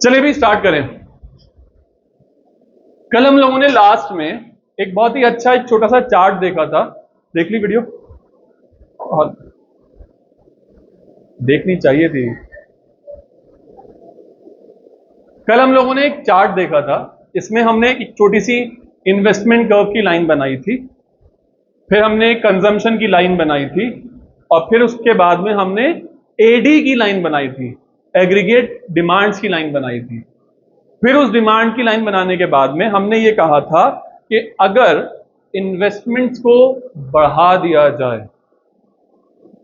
चलिए भी स्टार्ट करें। कल हम लोगों ने लास्ट में एक बहुत ही अच्छा एक छोटा सा चार्ट देखा था। देख ली वीडियो? और देखनी चाहिए थी। कल हम लोगों ने एक चार्ट देखा था, इसमें हमने एक छोटी सी इन्वेस्टमेंट कर्व की लाइन बनाई थी, फिर हमने एक कंजम्पशन की लाइन बनाई थी, और फिर उसके बाद में हमने एडी की लाइन बनाई थी, एग्रीगेट डिमांड्स की लाइन बनाई थी। फिर उस डिमांड की लाइन बनाने के बाद में हमने ये कहा था कि अगर इन्वेस्टमेंट्स को बढ़ा दिया जाए,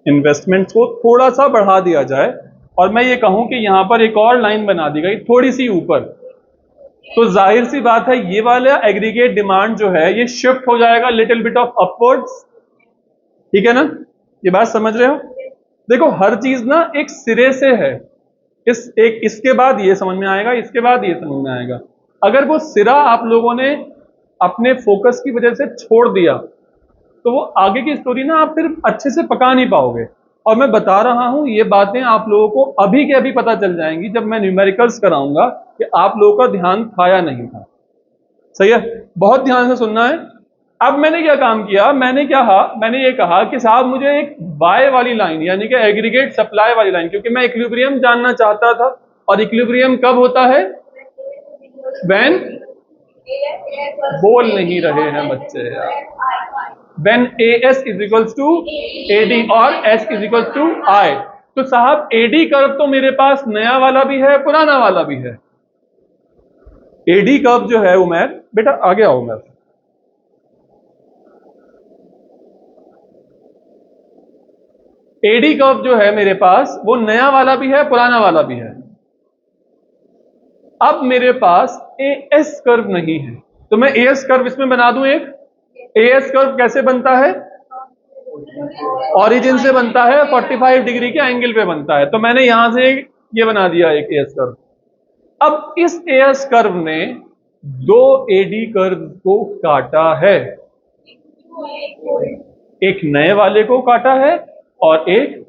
इन्वेस्टमेंट्स को थोड़ा सा बढ़ा दिया जाए, और मैं ये कहूं कि यहां पर एक और लाइन बना दी गई थोड़ी सी ऊपर, तो जाहिर सी बात है ये वाला एग्रीगेट डिमांड जो है ये शिफ्ट हो जाएगा लिटिल बिट ऑफ अपवर्ड्स। ठीक है ना? ये बात समझ रहे हो? देखो हर चीज ना एक सिरे से है, इसके बाद ये समझ में आएगा, इसके बाद ये समझ में आएगा। अगर वो सिरा आप लोगों ने अपने फोकस की वजह से छोड़ दिया तो वो आगे की स्टोरी ना आप फिर अच्छे से पका नहीं पाओगे। और मैं बता रहा हूं ये बातें आप लोगों को अभी के अभी पता चल जाएंगी जब मैं न्यूमेरिकल्स कराऊंगा कि आप लोगों का ध्यान था या नहीं था। सही है? बहुत ध्यान से सुनना है। अब मैंने क्या काम किया, मैंने ये कहा कि साहब मुझे एक बाय वाली लाइन यानी कि एग्रीगेट सप्लाई वाली लाइन, क्योंकि मैं इक्विलिब्रियम जानना चाहता था, और इक्विलिब्रियम कब होता है? व्हेन, बोल नहीं रहे हैं बच्चे यार, when AS is equals to AD और S is equals to I। तो साहब AD कर्व तो मेरे पास नया वाला भी है, पुराना वाला भी है। AD कर्व जो है उमर बेटा आगे आओ उमर, AD कर्व जो है मेरे पास वो नया वाला भी है, पुराना वाला भी है। अब मेरे पास AS कर्व नहीं है, तो मैं AS कर्व इसमें बना दूं एक। AS कर्व कैसे बनता है? ओरिजिन से बनता है, 45 डिग्री के एंगल पे बनता है। तो मैंने यहां से ये बना दिया एक AS कर्व। अब इस AS कर्व ने दो AD कर्व को काटा है, एक नए वाले को काटा है और एक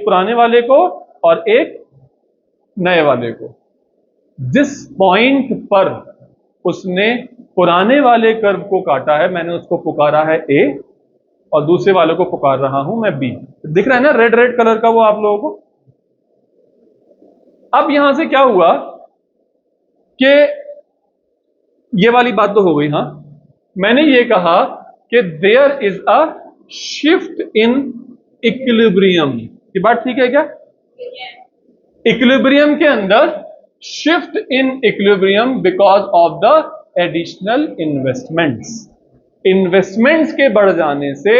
पुराने वाले को और एक नए वाले को। जिस पॉइंट पर उसने पुराने वाले कर्व को काटा है मैंने उसको पुकारा है A, और दूसरे वाले को पुकार रहा हूं मैं B। दिख रहा है ना रेड रेड कलर का वो आप लोगों को? अब यहां से क्या हुआ कि ये वाली बात तो हो गई। हाँ, मैंने ये कहा कि there is a shift in equilibrium. ये बात ठीक है क्या? इक्विलिब्रियम के अंदर shift in equilibrium because of the additional investments. Investments के बढ़ जाने से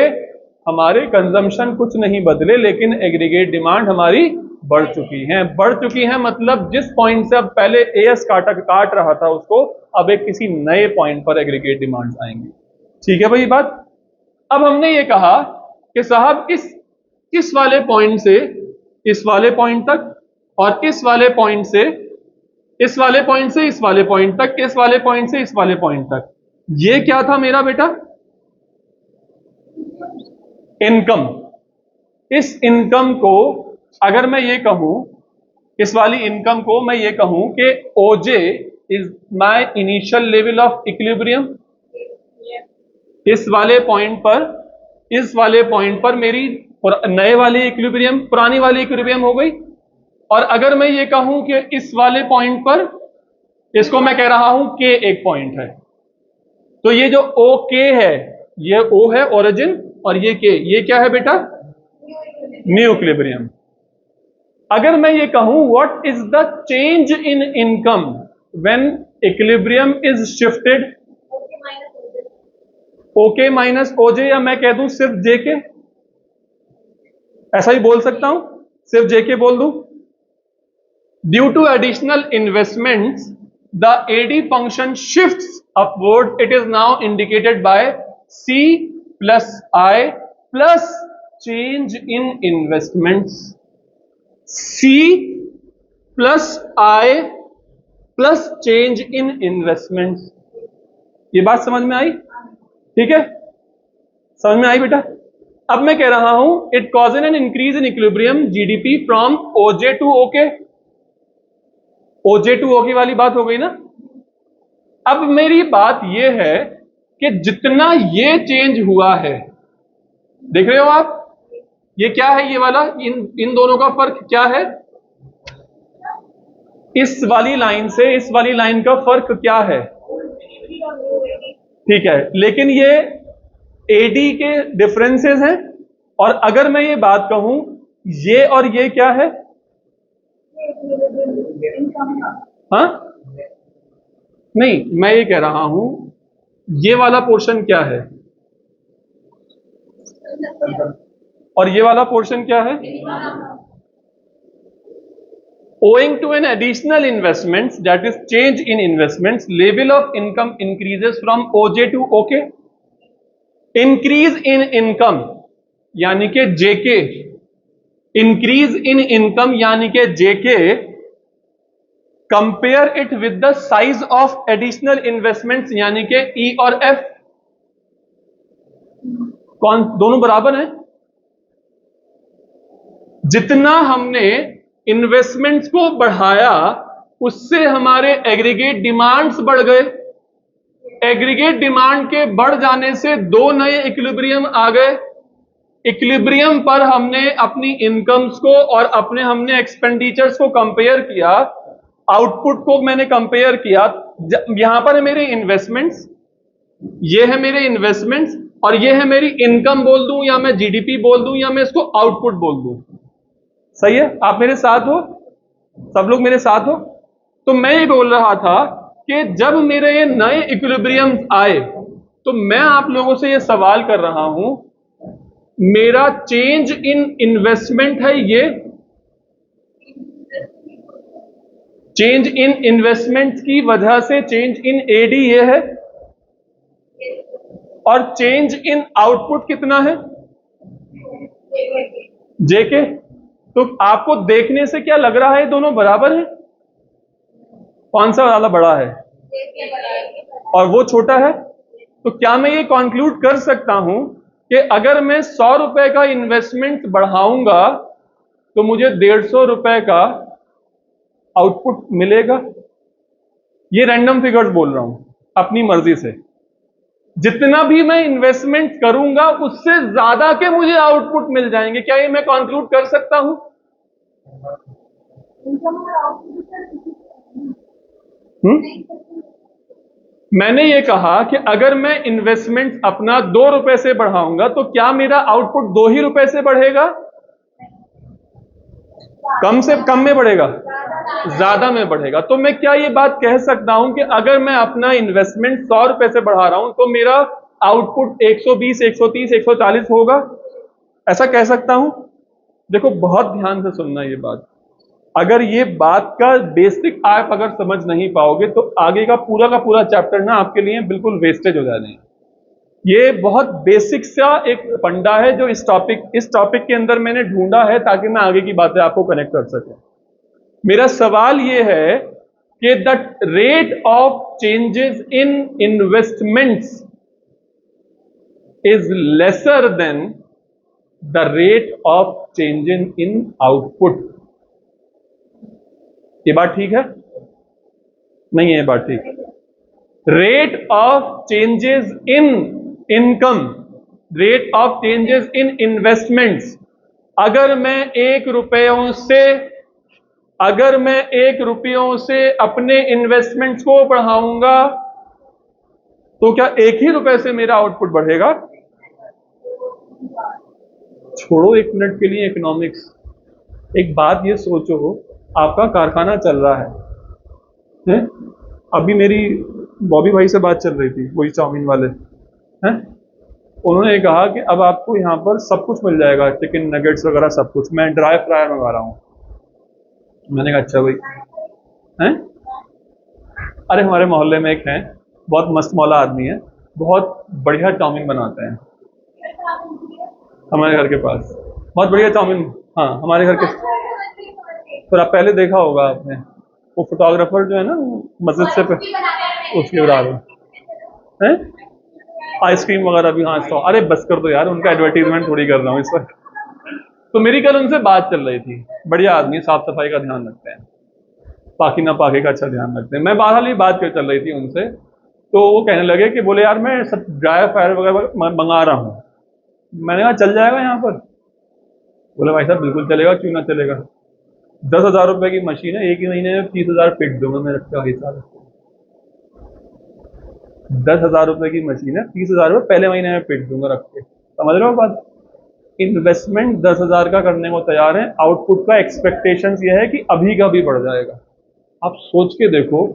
हमारे कंजम्पशन कुछ नहीं बदले, लेकिन एग्रीगेट डिमांड हमारी बढ़ चुकी है। मतलब जिस पॉइंट से अब पहले एएस काट रहा था उसको अब एक किसी नए पॉइंट पर एग्रीगेट डिमांड्स आएंगी। ठीक है भाई ये बात? अब हमने ये कहा कि साहब इस वाले पॉइंट से इस वाले पॉइंट तक, और इस वाले पॉइंट से इस वाले पॉइंट से इस वाले पॉइंट तक, इस वाले पॉइंट से इस वाले पॉइंट तक, ये क्या था मेरा बेटा? इनकम। इस इनकम को अगर मैं ये कहूं, इस वाली इनकम को मैं ये कहूं कि ओजे is my initial level of equilibrium. इस वाले पॉइंट पर मेरी नए वाली इक्विलिब्रियम पुरानी वाली इक्विलिब्रियम हो गई। और अगर मैं ये कहूं कि इस वाले पॉइंट पर, इसको मैं कह रहा हूं के एक पॉइंट है, तो ये जो ओ के है ये ओ है ओरिजिन, और ये के ये क्या है बेटा? New equilibrium. अगर मैं ये कहूं what is the change in income when equilibrium is shifted, okay minus ओजे, या मैं कह दूं सिर्फ जेके, ऐसा ही बोल सकता हूं, सिर्फ जेके बोल दूं। Due to additional investments the AD function shifts upward, it is now indicated by C plus I plus change in investments. C plus I plus change in investments. ये बात समझ में आई? ठीक है, समझ में आई बेटा? अब मैं कह रहा हूं it causes an increase in equilibrium GDP from ओजे टू ओके। OJ2OK वाली बात हो गई ना। अब मेरी बात यह है कि जितना ये चेंज हुआ है, देख रहे हो आप, ये क्या है, ये वाला, इन दोनों का फर्क क्या है, इस वाली लाइन से इस वाली लाइन का फर्क क्या है, ठीक है। लेकिन ये AD के डिफरेंसेस हैं। और अगर मैं ये बात कहूं, ये और ये क्या है, हाँ, नहीं, मैं ये कह रहा हूं ये वाला पोर्शन क्या है और ये वाला पोर्शन क्या है। Owing to an additional investments, that is change in investments, level of income increases from OJ to OK. Increase in income यानी कि JK, increase in income यानी कि JK, compare it with the size of additional investments यानी कि E और F, कौन, दोनों बराबर हैं। जितना हमने इन्वेस्टमेंट्स को बढ़ाया उससे हमारे एग्रीगेट डिमांड्स बढ़ गए। एग्रीगेट डिमांड के बढ़ जाने से दो नए इक्विलिब्रियम आ गए। इक्विलिब्रियम पर हमने अपनी इनकम्स को और हमने एक्सपेंडिचर्स को कंपेयर किया, आउटपुट को मैंने कंपेयर किया। यहां पर है मेरे इन्वेस्टमेंट्स, ये है मेरे इन्वेस्टमेंट्स, और ये है मेरी इनकम बोल दूं या मैं GDP बोल दूं या मैं इसको आउटपुट बोल दूं। सही है, आप मेरे साथ हो, सब लोग मेरे साथ हो। तो मैं ये बोल रहा था कि जब मेरे ये नए इक्विलिब्रियम आए तो मैं आप लोगों से ये सवाल कर रहा हूं, मेरा चेंज इन इन्वेस्टमेंट है, ये चेंज इन इन्वेस्टमेंट की वजह से चेंज इन AD ये है, और चेंज इन आउटपुट कितना है, JK। तो आपको देखने से क्या लग रहा है, दोनों बराबर है? कौन सा वाला बड़ा है और वो छोटा है? तो क्या मैं ये कंक्लूड कर सकता हूं कि अगर मैं 100 रुपए का इन्वेस्टमेंट बढ़ाऊंगा तो मुझे 150 रुपए का आउटपुट मिलेगा? ये रैंडम फिगर्स बोल रहा हूं अपनी मर्जी से। जितना भी मैं इन्वेस्टमेंट करूंगा उससे ज्यादा के मुझे आउटपुट मिल जाएंगे। क्या ये मैं कंक्लूड कर सकता हूं? मैंने ये कहा कि अगर मैं इन्वेस्टमेंट अपना 2 रुपए से बढ़ाऊंगा तो क्या मेरा आउटपुट 2 ही रुपए से बढ़ेगा? कम से कम में बढ़ेगा, ज्यादा में बढ़ेगा। तो मैं क्या ये बात कह सकता हूं कि अगर मैं अपना इन्वेस्टमेंट 100 रुपए से बढ़ा रहा हूं तो मेरा आउटपुट 120, 130, 140 होगा? ऐसा कह सकता हूं? देखो, बहुत ध्यान से सुनना ये बात। अगर ये बात का बेसिक आप अगर समझ नहीं पाओगे तो आगे का पूरा चैप्टर ना आपके लिए बिल्कुल वेस्टेज हो जाने हैं। ये बहुत बेसिक सा एक फंडा है जो इस टॉपिक के अंदर मैंने ढूंढा है ताकि मैं आगे की बातें आपको कनेक्ट कर सकूं। मेरा सवाल ये है कि the rate of changes in investments is lesser than the rate of changes in output. ये बात ठीक है? नहीं है ये बात ठीक? Rate of changes in income, rate of changes in investments, अगर मैं 1 रुपयों से अपने इन्वेस्टमेंट्स को बढ़ाऊंगा तो क्या 1 ही रुपए से मेरा आउटपुट बढ़ेगा? छोड़ो 1 मिनट के लिए इकोनॉमिक्स। एक बात ये सोचो, आपका कारखाना चल रहा है? अभी मेरी बॉबी भाई से बात चल रही थी, वही चाउमीन वाले हैं। उन्होंने कहा कि अब आपको यहाँ पर सब कुछ मिल जाएगा, चिकन नगेट्स वगैरह सब कुछ। मैं ड्राई फ्रायर मंगा रहा हूँ। मैंने कहा अच्छा भाई हैं? अरे हमारे मोहल्ले में एक है, बहुत मस्त मौला आदमी है, बहुत बढ़िया चाउमीन बनाते हैं हमारे घर के पास, बहुत बढ़िया चाउमीन। हाँ, हमारे घर के, फिर आप पहले देखा होगा आपने, वो फोटोग्राफर जो है ना मस्जिद से पे, उसके बराबर है आइसक्रीम वगैरह भी। हाँ, तो अरे बस कर दो यार, उनका एडवर्टीजमेंट थोड़ी कर रहा हूँ इस वक्त। तो मेरी कल उनसे बात चल रही थी, बढ़िया आदमी, साफ सफाई का ध्यान रखते हैं। पाकि ना पाकि का अच्छा ध्यान रखते हैं। मैं बहरहाल ये बात कर चल रही थी उनसे, तो वो कहने लगे कि बोले यार मैं सब ड्राई फायर वगैरह मंगा रहा हूँ। मैंने कहा चल जाएगा यहाँ पर? बोले भाई साहब बिल्कुल चलेगा, क्यों ना चलेगा। 10,000 रुपए की मशीन है, एक ही महीने में 30,000 पिट दूंगा मैं, रखा हिसाब। 10,000 रुपए की मशीन है, 30,000 रुपए पहले महीने में पिट दूंगा रख के। समझ रहे हो बात? इन्वेस्टमेंट 10,000 का करने को तैयार है, आउटपुट का एक्सपेक्टेशंस ये है कि अभी का भी बढ़ जाएगा। आप सोच के देखो,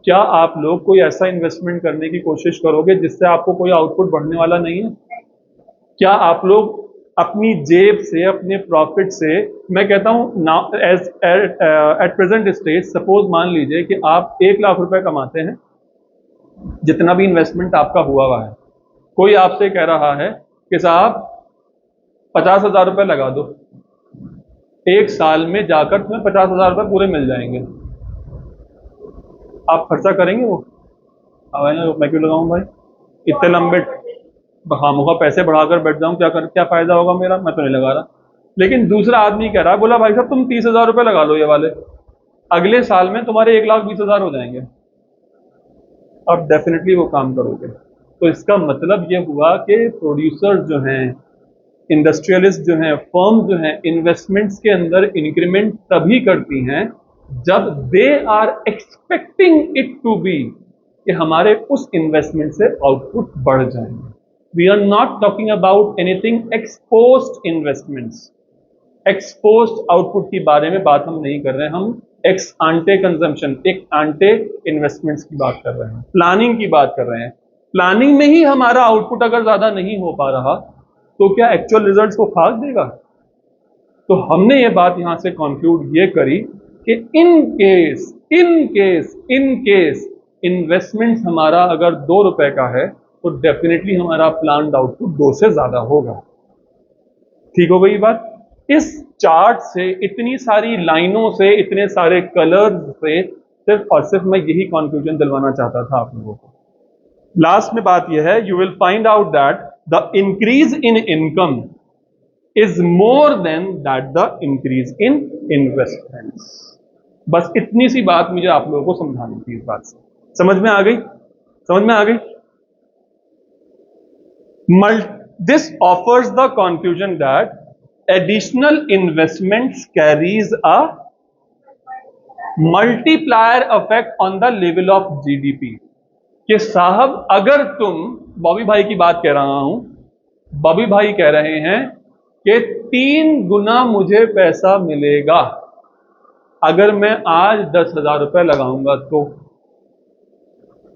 क्या आप लोग कोई ऐसा इन्वेस्टमेंट करने की कोशिश करोगे जिससे आपको कोई आउटपुट बढ़ने वाला नहीं है? क्या आप लोग अपनी जेब से, अपने प्रॉफिट से, मैं कहता हूं ना, as at present stage suppose मान लीजिए कि आप 1 लाख रुपए कमाते हैं, जितना भी इन्वेस्टमेंट आपका हुआ है, कोई आपसे कह रहा है कि साहब 50,000 रुपए लगा दो, 1 साल में जाकर तुम्हें 50,000 रुपए पूरे मिल जाएंगे। आप खर्चा करेंगे वो? मैं क्यों लगाऊं भाई, इतने लंबे खामोखा पैसे बढ़ाकर बैठ जाऊं, क्या फायदा होगा मेरा, मैं तो नहीं लगा रहा। लेकिन दूसरा आदमी कह रहा है, बोला भाई साहब तुम 30,000 रुपए लगा लो ये वाले, अगले साल में तुम्हारे 1,20,000 हो जाएंगे। अब डेफिनेटली वो काम करोगे। तो इसका मतलब ये हुआ कि प्रोड्यूसर जो हैं, इंडस्ट्रियलिस्ट जो हैं, फर्म जो हैं, इन्वेस्टमेंट्स के अंदर इंक्रीमेंट तभी करती हैं जब they are expecting it to be, कि हमारे उस इन्वेस्टमेंट से आउटपुट बढ़ जाएंगे। We are not talking about anything exposed investments. Exposed output के बारे में बात हम नहीं कर रहे हैं, हम एक्स आंटे कंजम्पशन, एक आंटे इन्वेस्टमेंट्स की बात कर रहे हैं, प्लानिंग की बात कर रहे हैं। प्लानिंग में ही हमारा आउटपुट अगर ज्यादा नहीं हो पा रहा तो क्या एक्चुअल रिजल्ट्स को खाक देगा? तो हमने ये बात यहां से कंक्लूड ये करी कि इन केस इन्वेस्टमेंट हमारा अगर 2 रुपए का है तो डेफिनेटली हमारा प्लान्ड आउटपुट 2 से ज्यादा होगा। ठीक हो गई बात? इस चार्ट से, इतनी सारी लाइनों से, इतने सारे कलर्स से सिर्फ और सिर्फ मैं यही कंक्लूजन दिलवाना चाहता था आप लोगों को। लास्ट में बात यह है, you will find out that the increase in income is more than that the increase in investments. बस इतनी सी बात मुझे आप लोगों को समझानी थी। इस बात से समझ में आ गई? समझ में आ गई? This offers the conclusion that additional investments carries a multiplier effect on the level of GDP। कि साहब अगर तुम, बॉबी भाई की बात कह रहा हूं, बॉबी भाई कह रहे हैं कि 3 गुना मुझे पैसा मिलेगा अगर मैं आज 10,000 रुपए लगाऊंगा तो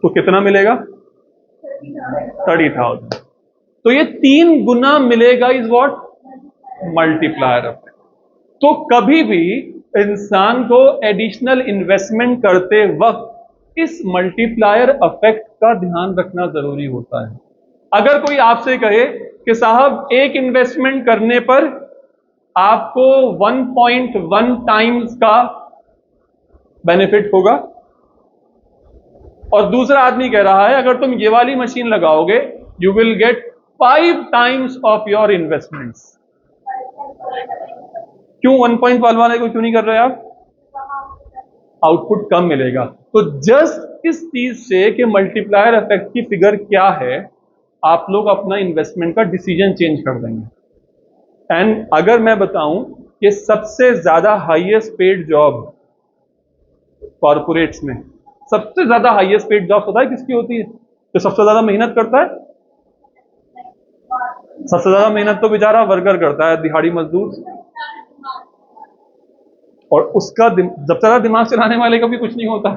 कितना मिलेगा? 30,000। तो ये 3 गुना मिलेगा इज व्हाट? Multiplier effect. तो कभी भी इंसान को एडिशनल इन्वेस्टमेंट करते वक्त इस मल्टीप्लायर इफेक्ट का ध्यान रखना जरूरी होता है। अगर कोई आपसे कहे कि साहब एक इन्वेस्टमेंट करने पर आपको 1.1 टाइम्स का बेनिफिट होगा, और दूसरा आदमी कह रहा है अगर तुम ये वाली मशीन लगाओगे you will get 5 times of your investments. क्यों 1.1 वाले को क्यों नहीं कर रहे आप? आउटपुट कम मिलेगा। तो जस्ट इस चीज से कि मल्टीप्लायर इफेक्ट की फिगर क्या है, आप लोग अपना इन्वेस्टमेंट का डिसीजन चेंज कर देंगे। एंड अगर मैं बताऊं कि सबसे ज्यादा हाईएस्ट पेड जॉब कॉर्पोरेट्स में, सबसे ज्यादा हाईएस्ट पेड जॉब पता है किसकी होती है? जो सबसे ज्यादा मेहनत करता है। सबसे ज्यादा मेहनत तो बेचारा वर्कर करता है, दिहाड़ी मजदूर, और उसका जब ज्यादा दिमाग चलाने वाले का भी कुछ नहीं होता।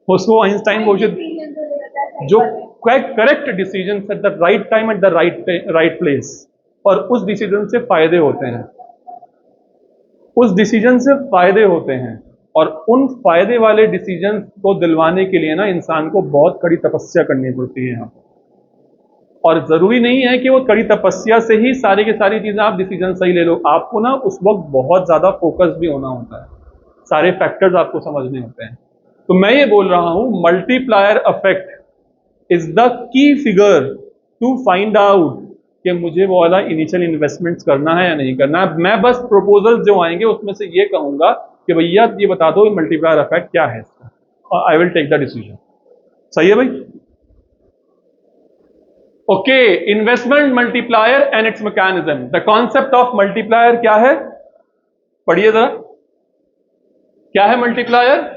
उसको आइंस्टाइन घोषित, जो correct decision at the right time at the right place, और उस डिसीजन से फायदे होते हैं, उस डिसीजन से फायदे होते हैं। और उन फायदे वाले डिसीजन को दिलवाने के लिए ना इंसान को बहुत कड़ी तपस्या करनी पड़ती है यहाँ। और जरूरी नहीं है कि वो कड़ी तपस्या से ही सारी की सारी चीजें आप डिसीजन सही ले लो। आपको ना उस वक्त बहुत ज्यादा फोकस भी होना होता है, सारे फैक्टर्स आपको समझने होते हैं। तो मैं ये बोल रहा हूं, multiplier effect is the key figure to find out कि मुझे वो वाला इनिशियल इन्वेस्टमेंट्स करना है या नहीं करना है। मैं बस प्रपोजल जो आएंगे उसमें से ये कहूंगा कि भैया ये बता दो मल्टीप्लायर इफेक्ट क्या है इसका, और I will take the decision. सही है भाई? Okay, investment multiplier and its mechanism. The concept of multiplier क्या है, पढ़िए जरा, क्या है मल्टीप्लायर?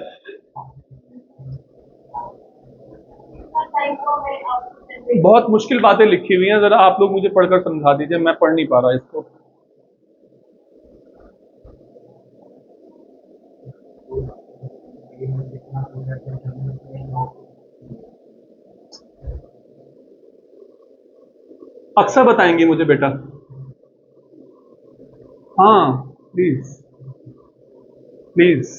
बहुत मुश्किल बातें लिखी हुई हैं, जरा आप लोग मुझे पढ़कर समझा दीजिए, मैं पढ़ नहीं पा रहा इसको। अक्सर बताएंगे मुझे बेटा? हाँ प्लीज प्लीज।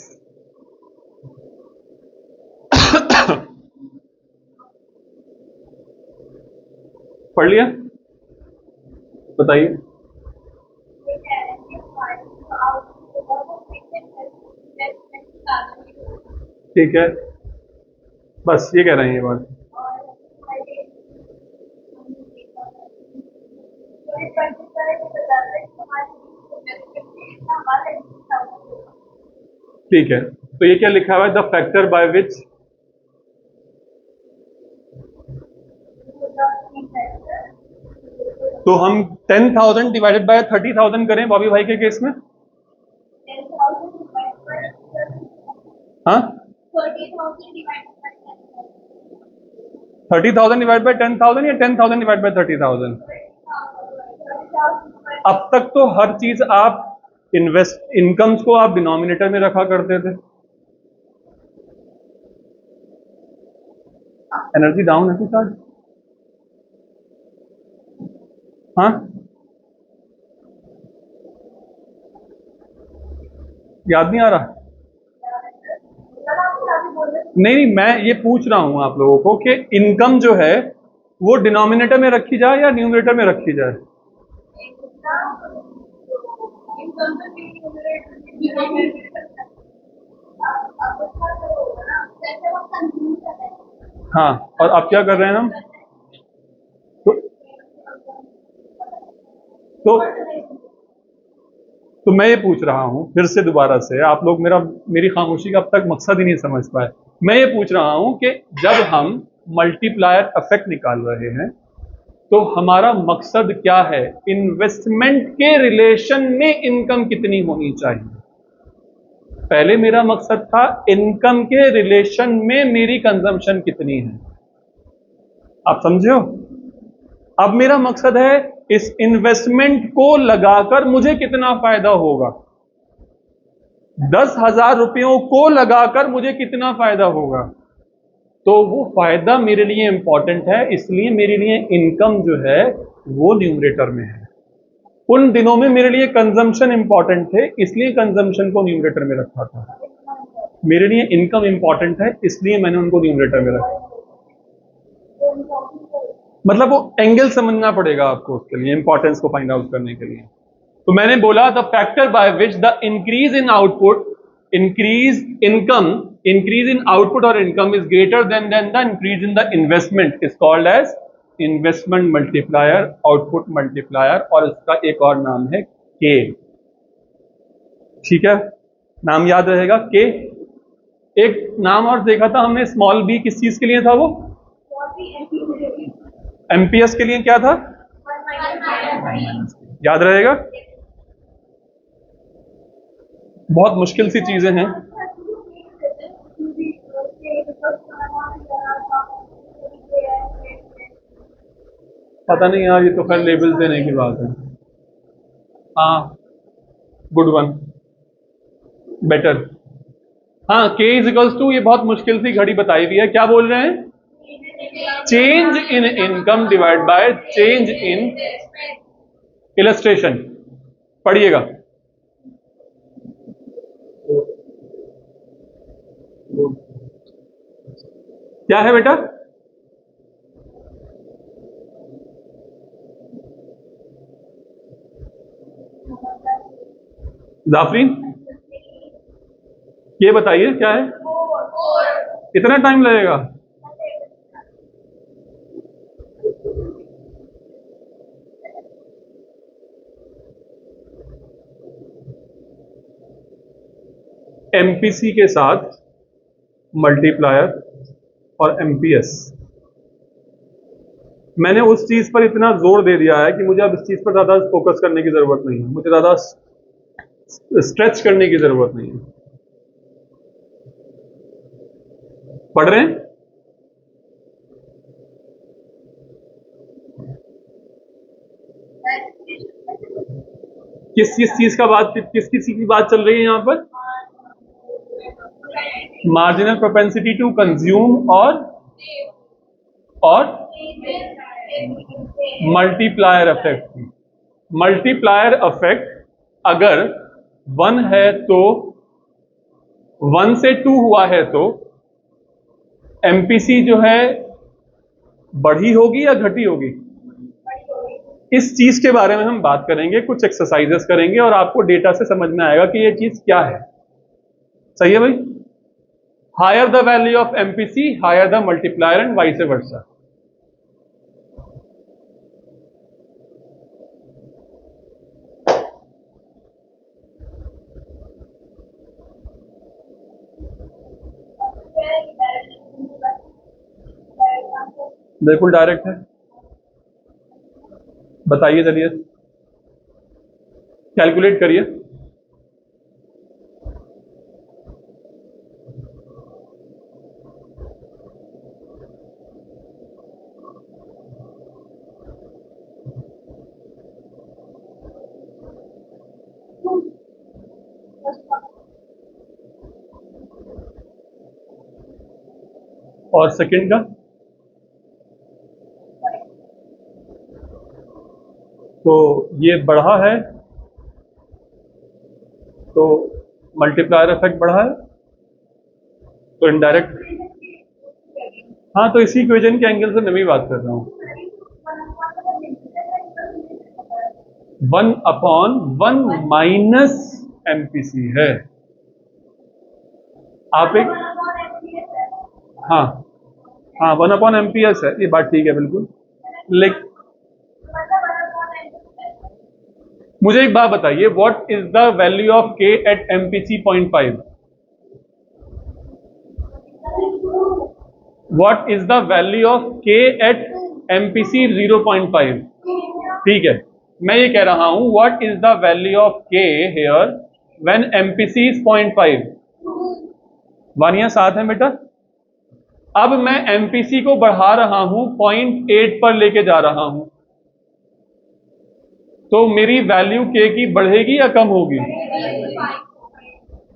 पढ़ लिया? बताइए। ठीक है, बस ये कह रहे हैं ये बात। ठीक है, तो ये क्या लिखा हुआ है, द फैक्टर बाय विच? तो हम 10,000 डिवाइडेड बाय 30,000 करें बॉबी भाई के केस में? हाँ, 30,000 डिवाइड बाय 10,000 या 10,000 डिवाइड बाय 30,000? अब तक तो हर चीज आप इन्वेस्ट इनकम्स को आप डिनोमिनेटर में रखा करते थे। एनर्जी डाउन है कुछ आज? हाँ, याद नहीं आ रहा? नहीं नहीं, मैं ये पूछ रहा हूं आप लोगों को कि इनकम जो है वो डिनोमिनेटर में रखी जाए या न्यूमरेटर में रखी जाए? हाँ, और अब क्या कर रहे हैं हम? तो तो तो मैं ये पूछ रहा हूं फिर से दोबारा से, आप लोग मेरी खामोशी का अब तक मकसद ही नहीं समझ पाए। मैं ये पूछ रहा हूं कि जब हम मल्टीप्लायर इफेक्ट निकाल रहे हैं तो हमारा मकसद क्या है? इन्वेस्टमेंट के रिलेशन में इनकम कितनी होनी चाहिए? पहले मेरा मकसद था इनकम के रिलेशन में मेरी कंजम्पशन कितनी है। आप समझे हो? अब मेरा मकसद है इस इन्वेस्टमेंट को लगाकर मुझे कितना फायदा होगा। 10,000 रुपयों को लगाकर मुझे कितना फायदा होगा। तो वो फायदा मेरे लिए इंपॉर्टेंट है, इसलिए मेरे लिए इनकम जो है वो न्यूमरेटर में है। उन दिनों में मेरे लिए कंजम्पशन इंपॉर्टेंट थे, इसलिए कंजम्पशन को न्यूमरेटर में रखा था। मेरे लिए इनकम इंपॉर्टेंट है, इसलिए मैंने उनको न्यूमरेटर में रखा। मतलब वो एंगल समझना पड़ेगा आपको उसके लिए, इंपॉर्टेंस को फाइंड आउट करने के लिए। तो मैंने बोला the factor by which the increase in output, increase income, increase in output और income is greater than the increase in the investment is called as investment multiplier, output multiplier, और इसका एक और नाम है के। ठीक है, नाम याद रहेगा के। एक नाम और देखा था हमने, स्मॉल बी, किस चीज के लिए था वो? एमपीएस के लिए क्या था? याद रहेगा? बहुत मुश्किल सी चीजें हैं। पता नहीं यार, ये तो खैर लेबल देने की बात है। हाँ, गुड वन, बेटर। हाँ, के इज इक्वल्स टू, ये बहुत मुश्किल सी घड़ी बताई हुई है, क्या बोल रहे हैं? Change in income divide by change in illustration. पढ़िएगा। क्या है बेटा? जाफरीन, ये बताइए क्या है? कितना टाइम लगेगा? एमपीसी के साथ मल्टीप्लायर और एमपीएस। मैंने उस चीज पर इतना जोर दे दिया है कि मुझे अब इस चीज पर ज्यादा फोकस करने की जरूरत नहीं है, मुझे ज्यादा स्ट्रेच करने की जरूरत नहीं है। पढ़ रहे हैं? किस किस चीज का बात, किस किस की बात चल रही है यहां पर? मार्जिनल प्रोपेंसिटी टू कंज्यूम और मल्टीप्लायर इफेक्ट। मल्टीप्लायर इफेक्ट अगर 1 है तो 1 से 2 हुआ है तो एमपीसी जो है बढ़ी होगी या घटी होगी? इस चीज के बारे में हम बात करेंगे, कुछ एक्सरसाइजेस करेंगे और आपको डेटा से समझ में आएगा कि ये चीज क्या है। सही है भाई? Higher the value of MPC higher the multiplier and vice versa. बिल्कुल डायरेक्ट है, बताइए, चलिए कैलकुलेट करिए। और सेकंड का तो ये बढ़ा है तो मल्टीप्लायर इफेक्ट बढ़ा है तो इनडायरेक्ट। हाँ, तो इसी इक्वेशन के एंगल से मैं भी बात कर रहा हूं। 1/1 माइनस एमपीसी है। आप एक हाँ हाँ 1/MPS है, ये बात ठीक है बिल्कुल। लेकिन मुझे एक बात बताइए, what is the value of K at MPC 0.5? What is the value of K at MPC 0.5? ठीक है, मैं ये कह रहा हूं what is the value of K here when MPC is 0.5? वानिया साथ है बेटा? अब मैं एमपीसी को बढ़ा रहा हूं, 0.8 पर लेके जा रहा हूं, तो मेरी वैल्यू के की बढ़ेगी या कम होगी?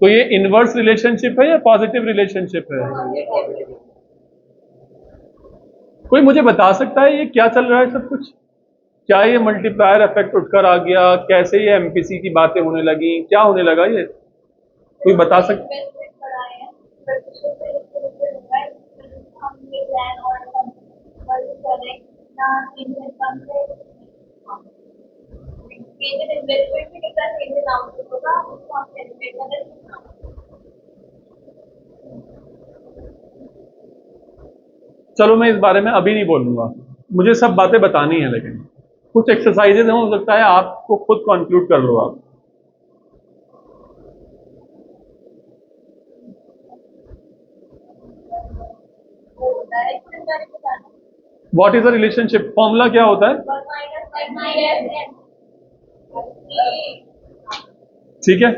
तो ये इनवर्स रिलेशनशिप है या पॉजिटिव रिलेशनशिप है? कोई मुझे बता सकता है ये क्या चल रहा है सब कुछ? क्या ये मल्टीप्लायर इफेक्ट उठकर आ गया? कैसे ये एमपीसी की बातें होने लगी? क्या होने लगा ये? कोई बता सकता? चलो मैं इस बारे में अभी नहीं बोलूंगा, मुझे सब बातें बतानी है, लेकिन कुछ एक्सरसाइजेज हो सकता है आपको खुद कंक्लूड कर लो आप। What is the relationship? Formula क्या होता है? ठीक है,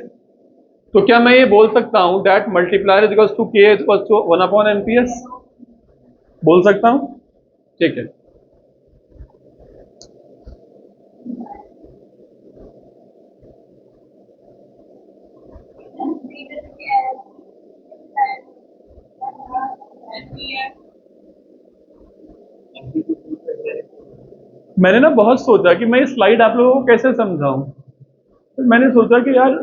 तो क्या मैं ये बोल सकता हूं that multiplier is equals to K is equals to 1/MPS? बोल सकता हूं? ठीक है, मैंने ना बहुत सोचा कि मैं ये स्लाइड आप लोगों को कैसे समझाऊं, तो मैंने सोचा कि यार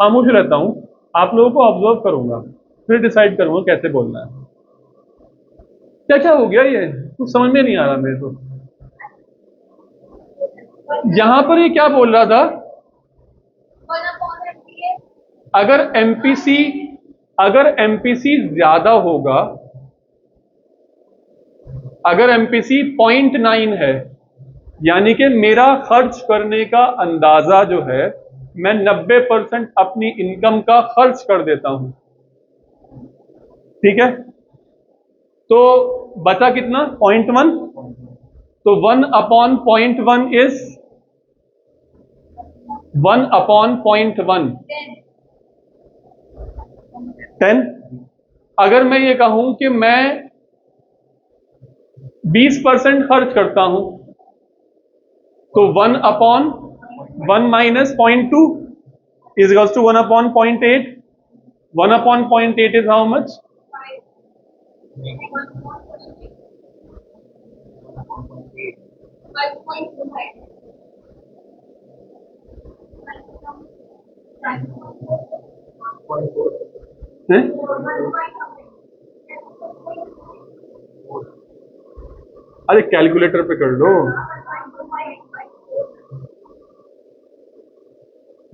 खामोश रहता हूं, आप लोगों को ऑब्जर्व करूंगा, फिर डिसाइड करूंगा कैसे बोलना है। क्या क्या हो गया ये कुछ समझ में नहीं आ रहा मेरे को। यहां पर ये क्या बोल रहा था? अगर एमपीसी ज्यादा होगा, अगर एमपीसी 0.9 है, यानी कि मेरा खर्च करने का अंदाजा जो है मैं 90% अपनी इनकम का खर्च कर देता हूं, ठीक है। तो बचा कितना? 0.1। तो 1/0.1 इज 1/0.1 10। अगर मैं ये कहूं कि मैं 20% खर्च करता हूं, तो 1/1 minus 0.2 is equals to 1/0.8। 1/0.8 is how much? 5. अरे कैलकुलेटर पे कर लो।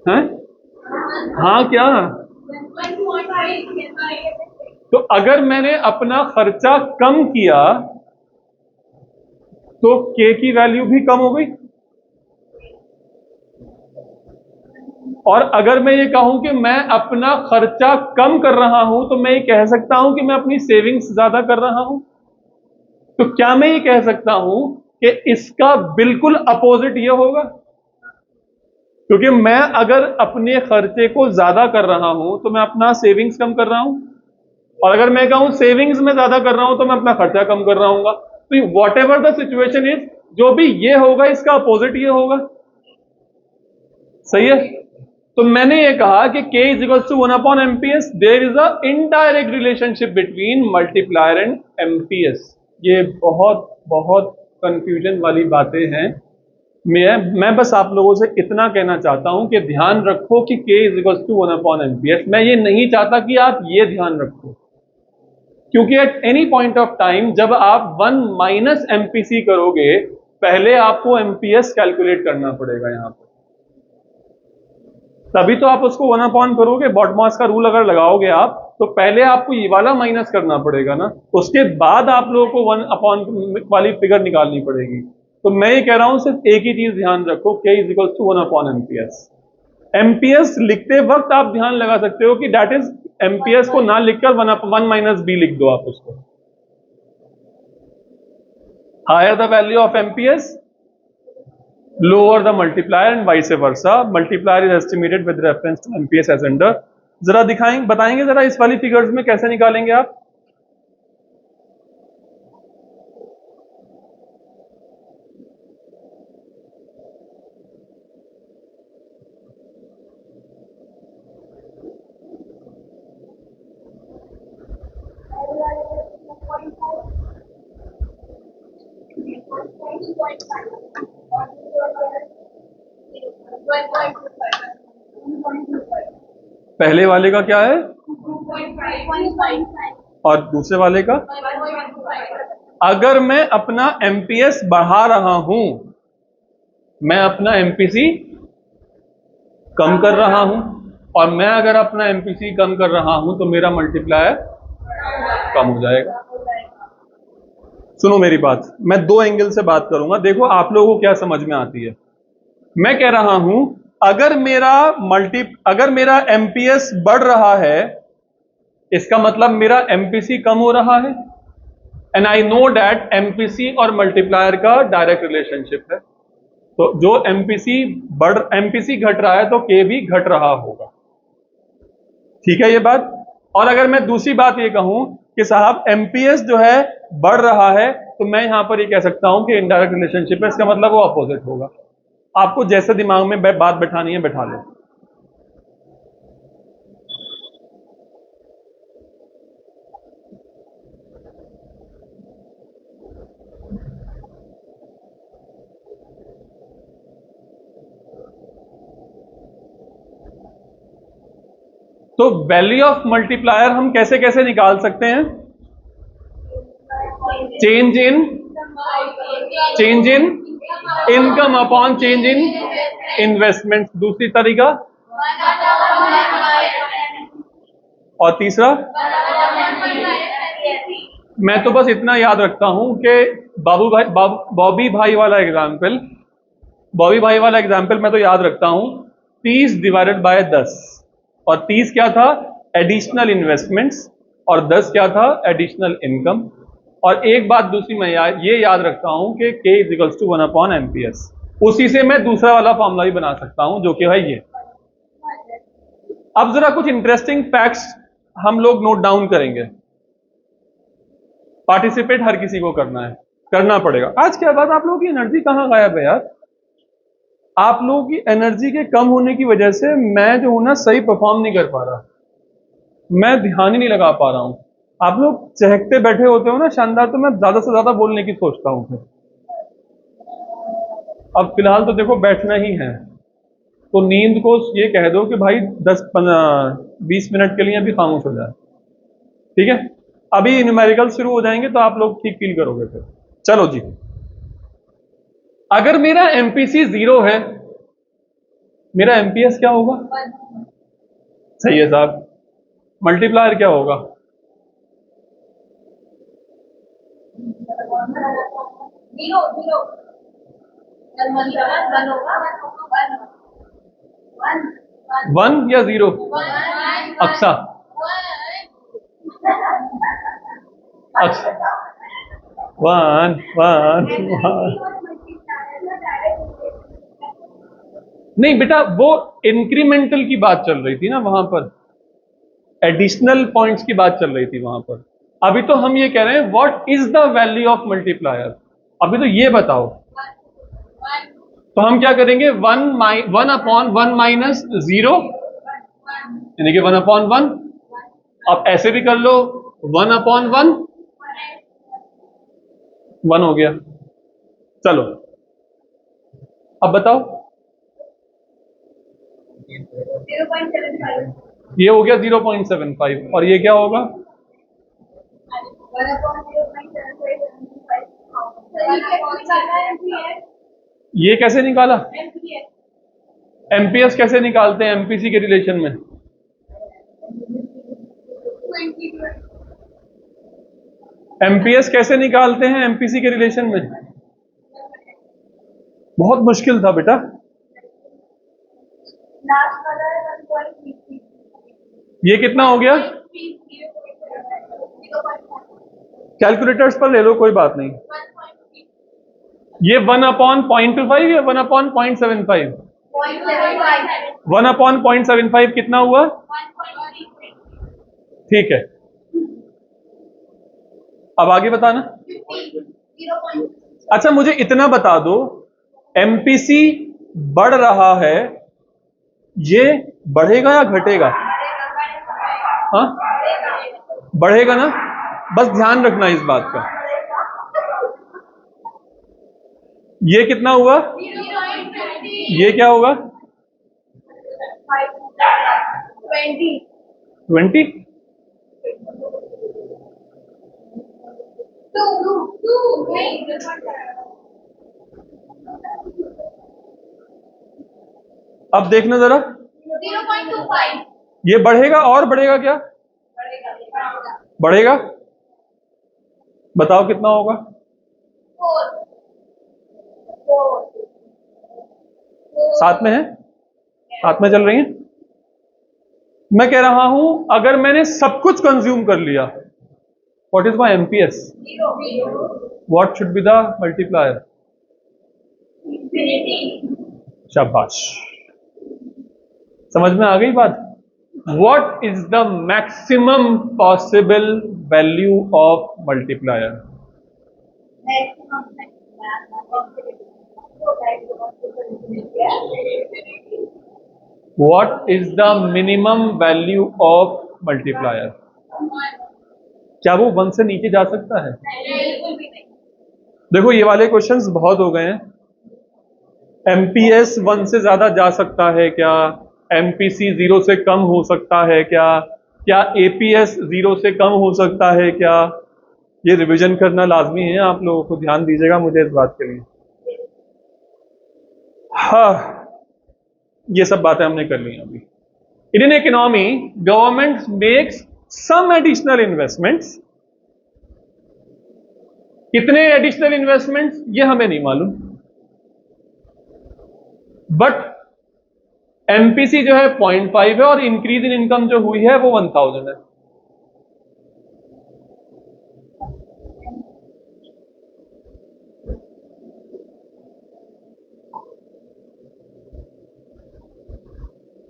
हैं? हाँ क्या? तो अगर मैंने अपना खर्चा कम किया तो के की वैल्यू भी कम हो गई। और अगर मैं ये कहूं कि मैं अपना खर्चा कम कर रहा हूं, तो मैं ये कह सकता हूं कि मैं अपनी सेविंग्स ज्यादा कर रहा हूं। तो क्या मैं ये कह सकता हूं कि इसका बिल्कुल अपोजिट ये होगा? क्योंकि मैं अगर अपने खर्चे को ज्यादा कर रहा हूं तो मैं अपना सेविंग्स कम कर रहा हूं, और अगर मैं कहूं सेविंग्स में ज्यादा कर रहा हूं तो मैं अपना खर्चा कम कर रहा हूं। तो what ever the situation is, जो भी ये होगा इसका अपोजिट ये होगा। सही है। तो मैंने ये कहा कि K is equal to 1/MPS, there is a indirect relationship between multiplier and MPS। ये बहुत बहुत कंफ्यूजन वाली बातें हैं। मैं बस आप लोगों से इतना कहना चाहता हूं कि ध्यान रखो कि K is equal to 1/MPS। मैं ये नहीं चाहता कि आप ये ध्यान रखो, क्योंकि at any point of time जब आप 1 माइनस MPC करोगे, पहले आपको MPS कैलकुलेट करना पड़ेगा यहां पर, तभी तो आप उसको 1/, करोगे। बॉटमॉस का रूल अगर लगाओगे आप, तो पहले आपको ये वाला माइनस करना पड़ेगा ना, उसके बाद आप लोगों को 1/, वाली फिगर निकालनी पड़ेगी। तो मैं ये कह रहा हूं सिर्फ एक ही चीज ध्यान रखो, K is equal to 1/MPS। MPS लिखते वक्त आप ध्यान लगा सकते हो कि दैट इज, MPS को ना लिखकर 1 माइनस B लिख दो आप उसको। Higher the value of MPS, lower the multiplier and vice versa. Multiplier is estimated with reference to MPS as under. जरा बताएंगे जरा इस वाली फिगर्स में कैसे निकालेंगे आप? पहले वाले का क्या है और दूसरे वाले का? अगर मैं अपना MPS बढ़ा रहा हूं, मैं अपना MPC कम कर रहा हूं, और मैं अगर अपना MPC कम कर रहा हूं तो मेरा मल्टीप्लायर कम हो जाएगा। सुनो मेरी बात, मैं दो एंगल से बात करूंगा, देखो आप लोगों को क्या समझ में आती है। मैं कह रहा हूं अगर मेरा MPS बढ़ रहा है, इसका मतलब मेरा MPC कम हो रहा है, and I know that MPC और मल्टीप्लायर का डायरेक्ट रिलेशनशिप है। तो जो MPC घट रहा है तो K भी घट रहा होगा। ठीक है ये बात। और अगर मैं दूसरी बात ये कहूं कि साहब MPS जो है बढ़ रहा है, तो मैं यहां पर ये कह सकता हूं कि इनडायरेक्ट रिलेशनशिप है, इसका मतलब वो अपोजिट होगा। आपको जैसे दिमाग में बात बैठानी है बैठा लो। तो वैल्यू ऑफ मल्टीप्लायर हम कैसे कैसे निकाल सकते हैं? Change in income upon change in investment, दूसरी तरीका, और तीसरा, मैं तो बस इतना याद रखता हूं कि बॉबी भाई वाला एग्जाम्पल मैं तो याद रखता हूं 30 डिवाइडेड बाय 10, और 30 क्या था? एडिशनल इन्वेस्टमेंट्स, और 10 क्या था? Additional income. और एक बात दूसरी मैं ये याद रखता हूं कि K is equals to 1/MPS। उसी से मैं दूसरा वाला फॉर्मूला भी बना सकता हूं जो कि है ये। अब जरा कुछ इंटरेस्टिंग फैक्ट्स हम लोग नोट डाउन करेंगे। पार्टिसिपेट हर किसी को करना है, करना पड़ेगा। आज क्या बात, आप लोगों की एनर्जी कहाँ गायब है यार? आप लोगों की एनर्जी के कम होने की वजह से मैं जो हूं ना सही परफॉर्म नहीं कर पा रहा, मैं ध्यान ही नहीं लगा पा रहा हूं। आप लोग चहकते बैठे होते हो ना शानदार, तो मैं ज्यादा से ज्यादा बोलने की सोचता हूं फिर। अब फिलहाल तो देखो बैठना ही है, तो नींद को ये कह दो कि भाई 10-20 मिनट के लिए अभी खामोश हो जाए, ठीक है? अभी न्यूमेरिकल शुरू हो जाएंगे तो आप लोग ठीक फील करोगे फिर। चलो जी, अगर मेरा एमपीसी 0 है, मेरा एमपीएस क्या होगा? सही है साहब। मल्टीप्लायर क्या होगा? वन या 0? अक्सा, अक्सा, 1 1 1। नहीं बेटा, वो इंक्रीमेंटल की बात चल रही थी ना वहां पर, एडिशनल पॉइंट्स की बात चल रही थी वहां पर। अभी तो हम ये कह रहे हैं what is the value of multiplier. अभी तो ये बताओ, तो हम क्या करेंगे? 1/1 माइनस 0, यानी कि 1/1। आप ऐसे भी कर लो, 1/1, 1 हो गया। चलो अब बताओ, 0.75। ये हो गया 0.75, और ये क्या होगा? 1/0.75। ये कैसे निकाला? एमपीएस कैसे निकालते हैं एमपीसी के रिलेशन में? एमपीएस कैसे निकालते हैं एमपीसी के रिलेशन में? बहुत मुश्किल था बेटा। ये कितना हो गया? कैलकुलेटर्स पर ले लो, कोई बात नहीं। ये 1/0.25 या 1/0.75? 1/0.75 कितना हुआ? ठीक है, अब आगे बताना। अच्छा मुझे इतना बता दो, एमपीसी बढ़ रहा है, ये बढ़ेगा या घटेगा? हाँ, बढ़ेगा ना? बस ध्यान रखना इस बात का। ये कितना हुआ? ये क्या होगा? 20। अब देखना जरा, 0.25। ये बढ़ेगा और बढ़ेगा क्या? बढ़ेगा, बताओ कितना होगा? 4। साथ में है, साथ में चल रही है। मैं कह रहा हूं अगर मैंने सब कुछ कंज्यूम कर लिया, what is my MPS? What should be the multiplier? शाबाश, समझ में आ गई बात? What is the maximum possible value of multiplier? What is the minimum value of multiplier? क्या वो 1 से नीचे जा सकता है? देखो ये वाले क्वेश्चंस बहुत हो गए हैं। एमपीएस 1 से ज्यादा जा सकता है क्या? एमपीसी 0 से कम हो सकता है क्या? क्या एपीएस 0 से कम हो सकता है क्या? ये रिवीजन करना लाजमी है, आप लोगों को ध्यान दीजिएगा मुझे इस बात के लिए। हाँ, ये सब बातें हमने कर ली अभी। Indian economy, government makes some additional investments. कितने एडिशनल इन्वेस्टमेंट्स ये हमें नहीं मालूम, बट एमपीसी जो है 0.5 है और इंक्रीज इन इनकम जो हुई है वो 1000 है।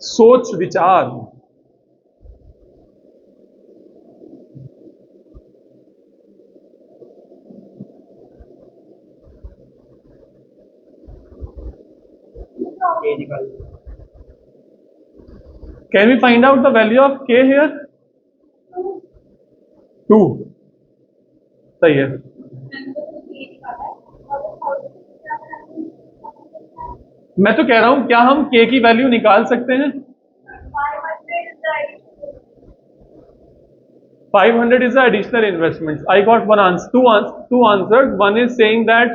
सोच विचार। Can we find out the value of K here? 2। सही है। मैं तो कह रहा हूं क्या हम के की वैल्यू निकाल सकते हैं? 500 is the additional investments. I got two answers. One is saying that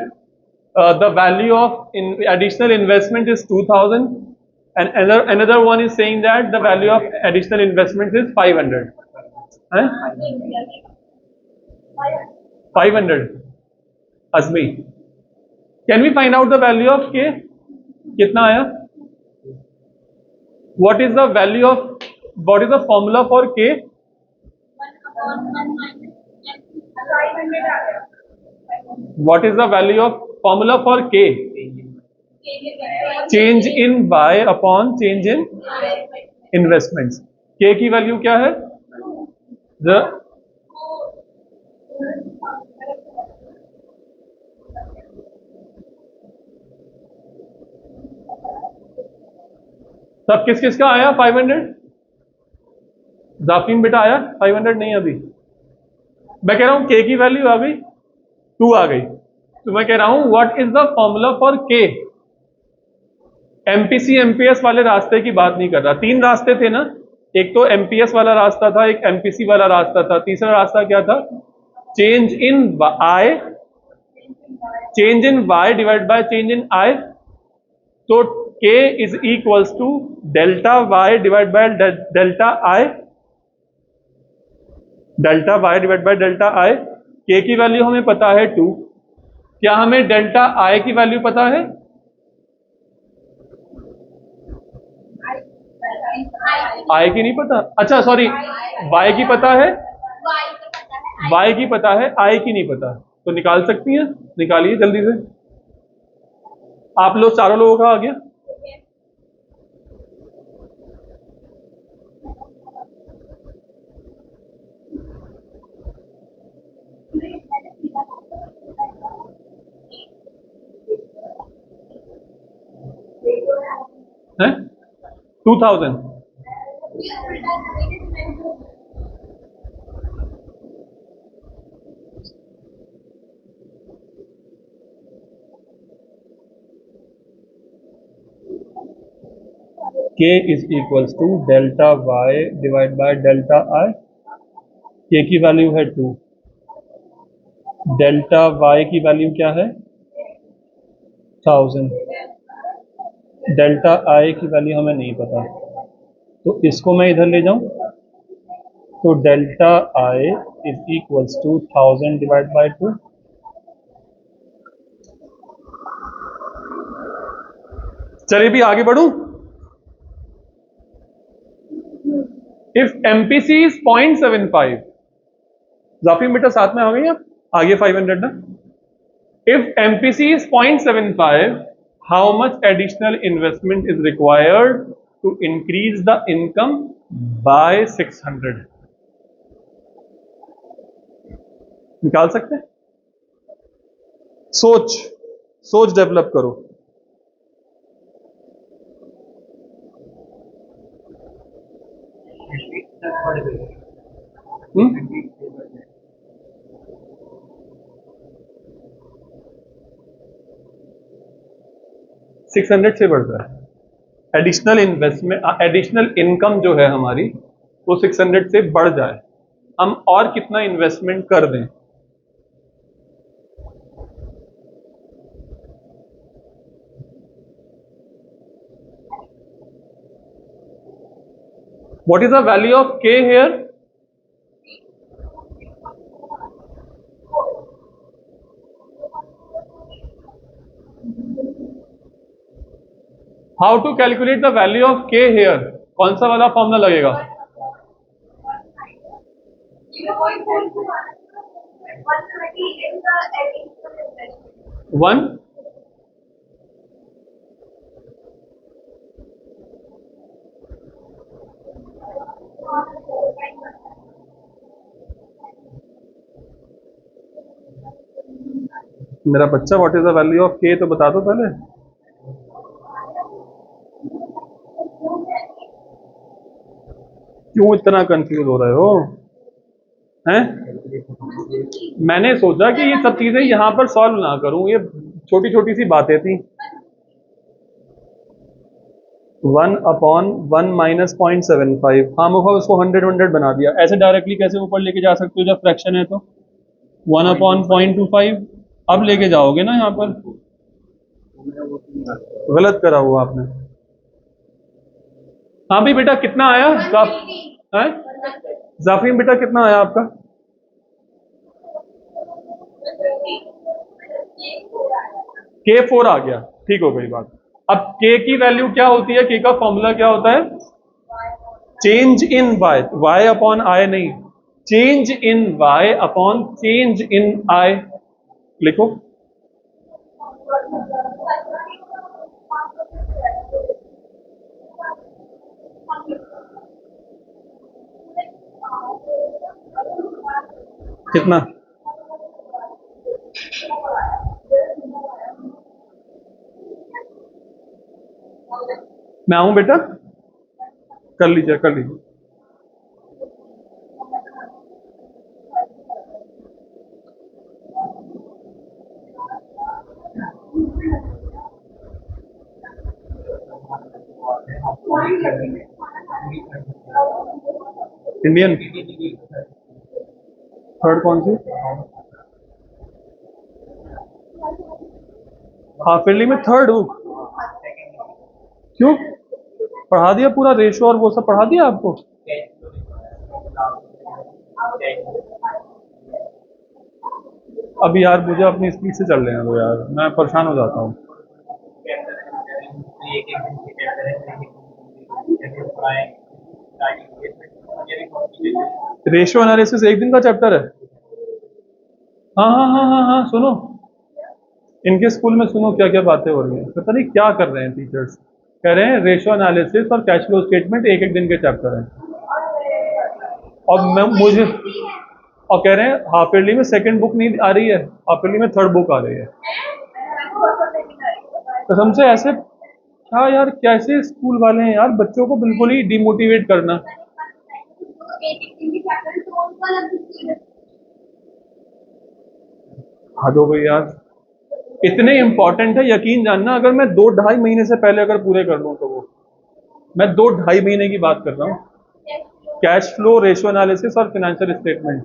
the value of additional investment is 2000, and another one is saying that the value of additional investment is 500. Huh? 500. Azmi, can we find out the value of K? कितना आया? What is the value of? What is the formula for K? What is the value of formula for K? Change in Y upon change in investments. K की value क्या है? The सब किस किस का आया 500? जाफिन बेटा आया 500? नहीं अभी। मैं कह रहा हूं के की वैल्यू आ गई 2 आ गई, तो मैं कह रहा हूं what is the formula for के? एमपीसी एमपीएस वाले रास्ते की बात नहीं कर रहा। 3 रास्ते थे ना, एक तो एमपीएस वाला रास्ता था, एक एमपीसी वाला रास्ता था, तीसरा रास्ता क्या था? Change in I, change in Y divide by change in I. तो K is equals to delta Y divide by delta I, delta Y divide by delta I. K की वैल्यू हमें पता है 2। क्या हमें डेल्टा आई की वैल्यू पता है? आई की नहीं पता? अच्छा सॉरी, वाई की पता है, वाई की पता है, आई की नहीं पता। तो निकाल सकती हैं? निकालिए जल्दी से। आप लोग चारों लोगों का आ गया? है 2000। K is equals to delta Y divide by delta I. K की वैल्यू है 2, डेल्टा वाई की वैल्यू क्या है? 1000, डेल्टा आई की वैल्यू हमें नहीं पता, तो इसको मैं इधर ले जाऊं तो delta I is equals to 1000 divide by 2। चलिए भी आगे बढ़ूं। इफ एमपीसी इज 0.75, जाफिर बेटा साथ में आ गई आप? आगे 500 ना। If MPC is 0.75, how much additional investment is required to increase the income by 600? निकाल सकते हैं? सोच, सोच डेवलप करो। हम्म? 600 से बढ़ता है। एडिशनल इन्वेस्टमेंट, एडिशनल इनकम जो है हमारी वो 600 से बढ़ जाए, हम और कितना इन्वेस्टमेंट कर दें। What is the value of K here? How to calculate the value of K here, कौन सा वाला फॉर्मूला लगेगा? 1 मेरा बच्चा, what is the value of K तो बता दो पहले। क्यों इतना कंफ्यूज हो रहे हो हैं? मैंने सोचा कि ये सब चीजें यहां पर सॉल्व ना करूं, ये छोटी छोटी सी बातें थी। 1/1 माइनस 0.75, हाँ मुझे उसको 100 बना दिया। ऐसे डायरेक्टली कैसे ऊपर लेके जा सकते हो जब फ्रैक्शन है तो? 1/0.25 अब लेके जाओगे ना यहाँ पर, गलत करा हुआ आपने। हाँ भी बेटा कितना आया जाफरीन बेटा कितना आया आपका? K4 आ गया, ठीक हो गई बात। अब K की वैल्यू क्या होती है? K का फॉर्मूला क्या होता है? Change in y, y upon I नहीं, change in y upon change in i। लिखो कितना? मैं आऊं बेटा? कर लीजिए कर लीजिए। इंडियन थर्ड कौन सी? हाफ ईयरली में थर्ड बुक? क्यों पढ़ा दिया पूरा रेशो और वो सब पढ़ा दिया आपको? अब यार मुझे अपनी स्पीड से चल रहे हैं तो यार मैं परेशान हो जाता हूँ। रेशियो एनालिसिस एक दिन का चैप्टर है? हाँ हाँ हाँ हाँ हाँ, सुनो इनके स्कूल में सुनो क्या क्या बातें हो रही हैं, पता नहीं क्या कर रहे हैं टीचर्स। कह रहे हैं रेशियो एनालिसिस और कैश फ्लो स्टेटमेंट एक एक दिन के चैप्टर हैं। और मैं मुझे और कह रहे हैं हाफ ईयरली में सेकंड बुक नहीं आ रही है, हाफ ईयरली में थर्ड बुक आ रही है। कसम से ऐसे क्या यार, कैसे स्कूल वाले हैं यार, बच्चों को बिल्कुल ही डिमोटिवेट करना। हद हो गई यार, इतने इंपॉर्टेंट है यकीन जानना, अगर मैं 2-2.5 महीने से पहले अगर पूरे कर लूँ तो वो, मैं 2-2.5 महीने की बात कर रहा हूँ। कैश फ्लो, रेशियो एनालिसिस और फाइनेंशियल स्टेटमेंट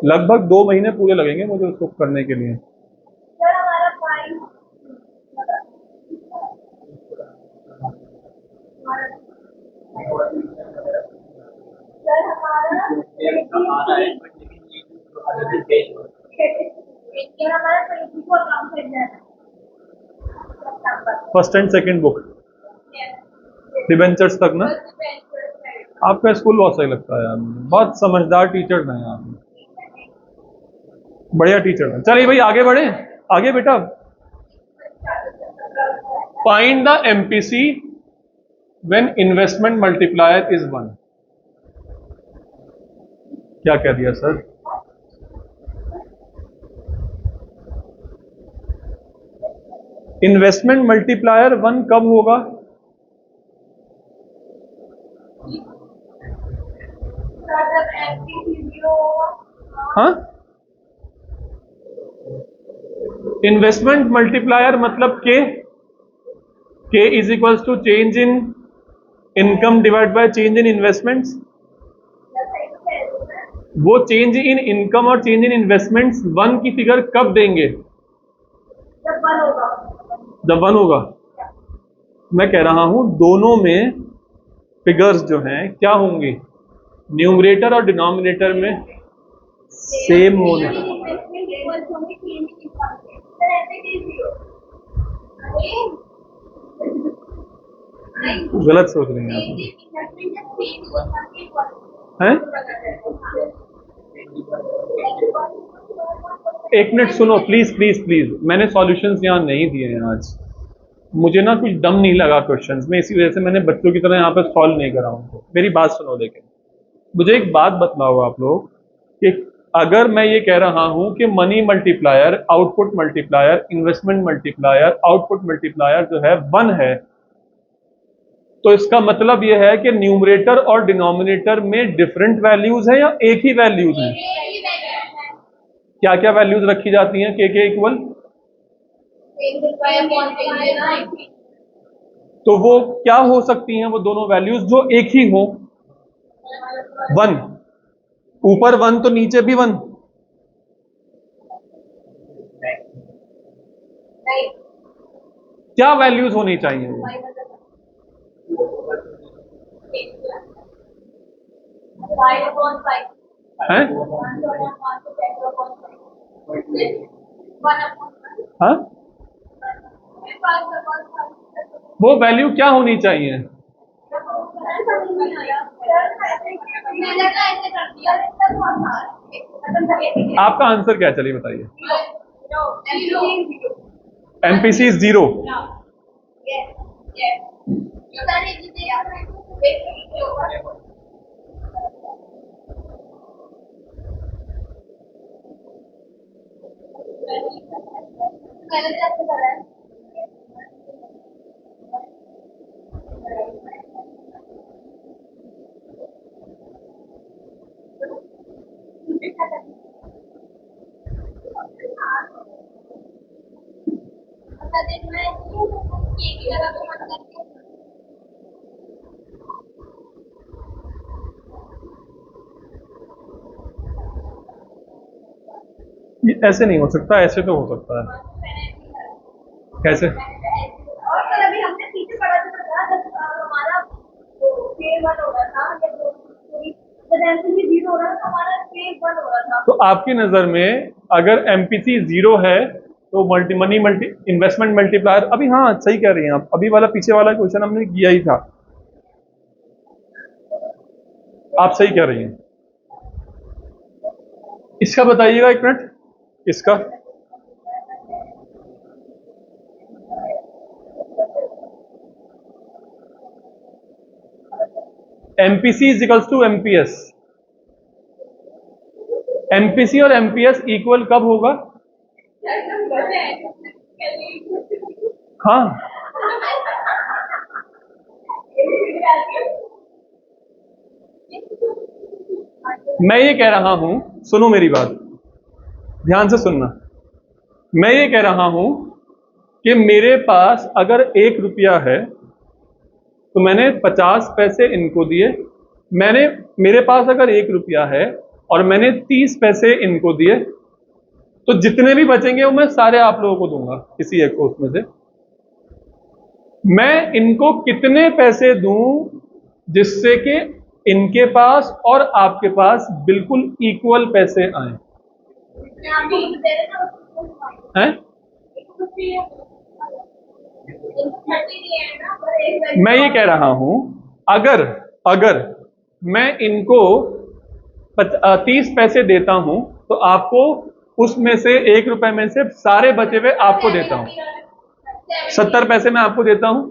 लगभग 2 महीने पूरे लगेंगे मुझे उसको करने के लिए। First and second book debentures तक ना? आपका स्कूल बहुत सही लगता है यार, बहुत समझदार टीचर्स हैं यहाँ पे, बढ़िया टीचर हैं। चलिए भाई आगे बढ़े, आगे बेटा। Find the MPC when investment multiplier is 1। क्या कह दिया सर? इन्वेस्टमेंट मल्टीप्लायर 1 कब होगा? हाँ, इन्वेस्टमेंट मल्टीप्लायर मतलब K is equals to change in income divide by change in investments. वो चेंज इन इनकम और चेंज इन इन्वेस्टमेंट्स 1 की फिगर कब देंगे? जब 1 होगा। मैं कह रहा हूं दोनों में फिगर्स जो हैं क्या होंगी? न्यूमरेटर और डिनोमिनेटर में सेम होने। गलत सोच रही हैं आप। हैं? एक मिनट सुनो प्लीज प्लीज प्लीज, मैंने सॉल्यूशंस यहाँ नहीं दिए हैं आज। मुझे ना कुछ दम नहीं लगा क्वेश्चंस में, इसी वजह से मैंने बच्चों की तरह यहाँ पे सॉल्व नहीं करा उनको। मेरी बात सुनो, लेकिन मुझे एक बात बतलाओ आप लोग कि अगर मैं ये कह रहा हूं कि money multiplier, output multiplier, investment multiplier, output multiplier जो है 1 है, तो इसका मतलब ये है कि न्यूमरेटर और डिनोमिनेटर में डिफरेंट वैल्यूज हैं या एक ही वैल्यूज हैं? क्या क्या वैल्यूज रखी जाती हैं के इक्वल? तो वो क्या हो सकती हैं वो दोनों वैल्यूज जो एक ही हो? 1, ऊपर 1 तो नीचे भी 1। क्या वैल्यूज होनी चाहिए वो? हैं? हाँ, वो वैल्यू क्या होनी चाहिए? आपका आंसर क्या है, चलिए बताइए। एमपीसी 0। ये ऐसे नहीं हो सकता, ऐसे तो हो सकता है। कैसे? और कल अभी हमने पीछे पढ़ा था जब हमारा फेज 1 हो रहा था, जब एमपीसी 0 हो रहा था हमारा फेज 1 हो रहा था। तो आपकी नजर में अगर एमपीसी 0 है तो मनी इन्वेस्टमेंट मल्टीप्लायर, अभी हाँ सही कह रही हैं आप, अभी वाला पीछे वाला क्वेश्चन हमने किया ही था, आप सही कह रही हैं। इसका बताइएगा एक मिनट, इसका MPC is equals to MPS. MPC और एमपीएस इक्वल कब होगा? हाँ, मैं ये कह रहा हूं, सुनो मेरी बात, ध्यान से सुनना। मैं ये कह रहा हूं कि मेरे पास अगर 1 रुपया है तो मैंने 50 पैसे इनको दिए। मेरे पास अगर 1 रुपया है और मैंने 30 पैसे इनको दिए, तो जितने भी बचेंगे वो मैं सारे आप लोगों को दूंगा, किसी एक को उसमें से। मैं इनको कितने पैसे दूं जिससे कि इनके पास और आपके पास बिल्कुल इक्वल पैसे आए? हैं? मैं ये कह रहा हूं अगर अगर मैं इनको 30 पैसे देता हूं तो आपको उसमें से 1 रुपए में से सारे बचे हुए आपको देता हूं, 70 पैसे मैं आपको देता हूं।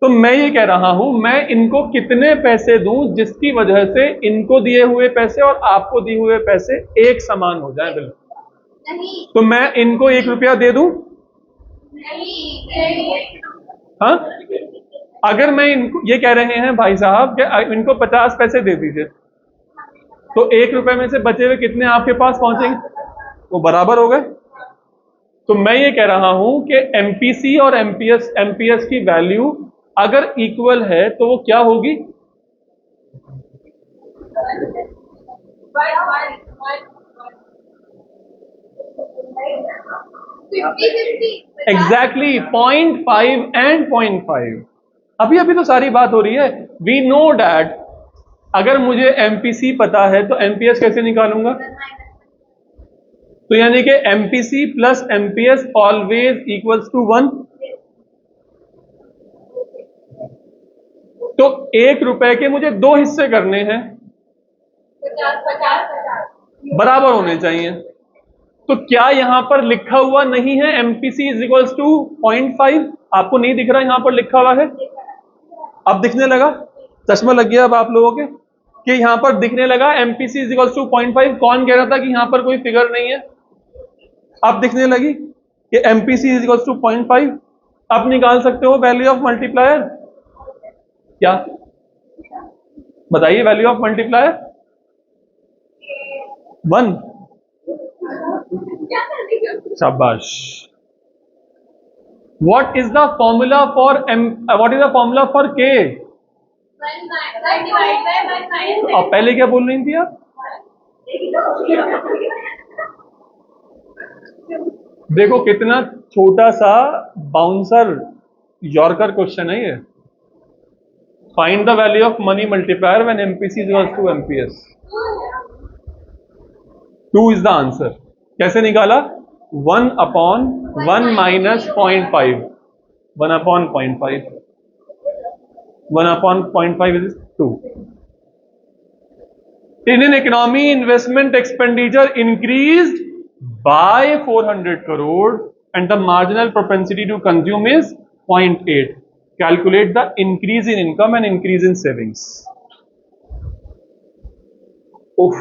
तो मैं ये कह रहा हूं मैं इनको कितने पैसे दूं जिसकी वजह से इनको दिए हुए पैसे और आपको दिए हुए पैसे एक समान हो जाए बिल्कुल। तो मैं इनको 1 रुपया दे दूं? हाँ, अगर मैं इनको ये कह रहे हैं भाई साहब कि इनको 50 पैसे दे दीजिए, तो 1 रुपए में से बचे हुए कितने आपके पास पहुंचेंगे? वो बराबर हो गए। तो मैं ये कह रहा हूं कि एमपीसी और एमपीएस की वैल्यू अगर इक्वल है तो वो क्या होगी? Exactly 0.5 and 0.5। अभी अभी तो सारी बात हो रही है। वी नो डैट अगर मुझे एमपीसी पता है तो एमपीएस कैसे निकालूंगा? तो यानी कि MPC plus MPS always equals to 1। तो 1 रुपए के मुझे 2 हिस्से करने हैं, 50 50 50 बराबर होने चाहिए। तो क्या यहां पर लिखा हुआ नहीं है MPC इज इक्वल्स टू 0.5? आपको नहीं दिख रहा यहां पर लिखा हुआ है? अब दिखने लगा? चश्मा लग गया अब आप लोगों के कि यहां पर दिखने लगा MPC इज इक्वल्स टू 0.5। कौन कह रहा था कि यहां पर कोई फिगर नहीं है? अब दिखने लगी कि MPC इज इक्वल्स टू 0.5। अब निकाल सकते हो वैल्यू ऑफ मल्टीप्लायर। क्या बताइए? Value of multiplier 1। क्या कर रही हो? शाबाश। What is the formula for what is the formula for K? 1 divide by 1 minus अब पहले क्या बोल रही थी आप? देखो कितना छोटा सा बाउंसर यॉर्कर क्वेश्चन है ये। Find the value of money multiplier when MPC is equals to MPS। 2 is the answer. कैसे निकाला? 1 upon 1 minus 0.5। 1 upon 0.5। 1 upon 0.5 is 2. Indian economy investment expenditure increased by 400 crore and the marginal propensity to consume is 0.8. Calculate the increase in income and increase in savings. Oof.